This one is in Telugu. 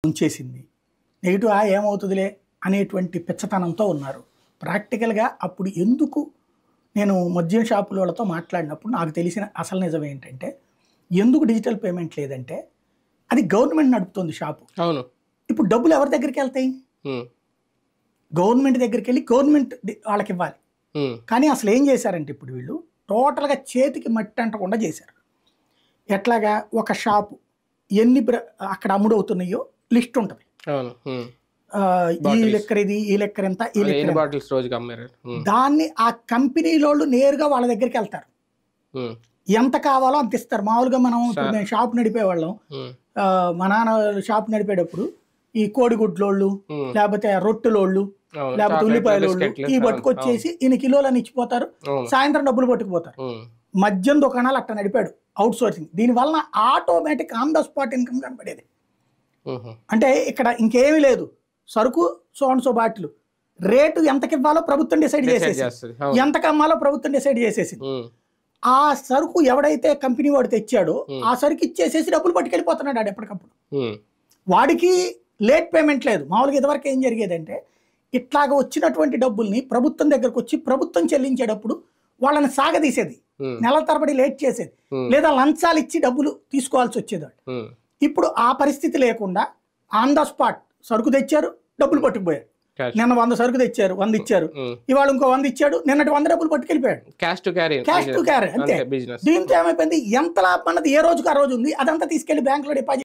ఉంచేసింది. నెగిటివ్ ఏమవుతుందిలే అనేటువంటి పిచ్చతనంతో ఉన్నారు. ప్రాక్టికల్‌గా అప్పుడు ఎందుకు నేను మద్యం షాపుల వాళ్ళతో మాట్లాడినప్పుడు నాకు తెలిసిన అసలు నిజం ఏంటంటే, ఎందుకు డిజిటల్ పేమెంట్ లేదంటే, అది గవర్నమెంట్ నడుపుతుంది షాపు. అవును. ఇప్పుడు డబ్బులు ఎవరి దగ్గరికెళ్తాయి? గవర్నమెంట్ దగ్గరికెళ్ళి గవర్నమెంట్ వాళ్ళకివ్వాలి. కానీ అసలు ఏం చేశారంటే ఇప్పుడు వీళ్ళు టోటల్‌గా చేతికి మట్టి అంటకుండా చేశారు. ఎట్లాగా ఒక షాపు ఎన్ని అక్కడ అమ్ముడవుతున్నాయో లిస్ట్ ఉంటది. అవును. ఈ లెక్కర ఇది, ఈ లెక్కర ఎంత, ఈ లెక్కర బాటిల్స్ రోజుకి అమ్మారు. దాన్ని ఆ కంపెనీలోళ్ళు నేరుగా వాళ్ళ దగ్గరికి వెళ్తారు. ఎంత కావాలో అంత ఇస్తారు. మామూలుగా మనం ఇప్పుడు నేను షాప్ నడిపేవాళ్ళం. మా నాన్న షాప్ నడిపేటప్పుడు ఈ కోడిగుడ్లోళ్ళు, లేకపోతే రొట్టెలోళ్ళు, లేకపోతే ఉల్లిపాయలోళ్ళు ఈ పట్టుకొచ్చేసి ఇన్ని కిలోలని ఇచ్చిపోతారు. సాయంత్రం డబ్బులు పట్టుకుపోతారు. మద్యం దుకాణాలు అట్లా నడిపాడు అవుట్ సోర్సింగ్. దీని వలన automatic on the spot income కనపడేది. అంటే ఇక్కడ ఇంకేమీ లేదు. సరుకు సో బాటిల్ రేటు ఎంతకి ఇవ్వాలో ప్రభుత్వం డిసైడ్ చేసేసి, ఎంతకి అమ్మాలో ప్రభుత్వం డిసైడ్ చేసేసింది. ఆ సరుకు ఎవడైతే కంపెనీ వాడు తెచ్చాడో ఆ సరుకు ఇచ్చేసేసి డబ్బులు పట్టుకెళ్ళిపోతున్నాడు ఆడు ఎప్పటికప్పుడు. వాడికి లేట్ పేమెంట్ లేదు. మామూలుగా ఇదివరకు ఏం జరిగేదంటే, ఇట్లాగ వచ్చినటువంటి డబ్బుల్ని ప్రభుత్వం దగ్గరకు వచ్చి ప్రభుత్వం చెల్లించేటప్పుడు వాళ్ళని సాగదీసేది, నెలల తరబడి లేట్ చేసేది, లేదా లంచాలు ఇచ్చి డబ్బులు తీసుకోవాల్సి వచ్చేది. ఇప్పుడు ఆ పరిస్థితి లేకుండా ఆన్ ద స్పాట్ సరుకు తెచ్చారు, డబ్బులు పట్టుకుపోయారు. నిన్న 100 సరుకు తెచ్చారు, 100 ఇచ్చారు, ఇవాళ ఇంకో 100 ఇచ్చాడు, నిన్నటి 100 డబ్బులు పట్టుకెళ్ళిపోయాడు. క్యాష్ టు క్యారీ అంతే. దీంతో ఏమైపోయింది, ఎంత లాభం అన్నది ఏ రోజుకి ఆ రోజు ఉంది, అదంతా తీసుకెళ్లి బ్యాంకులో డిపాజిట్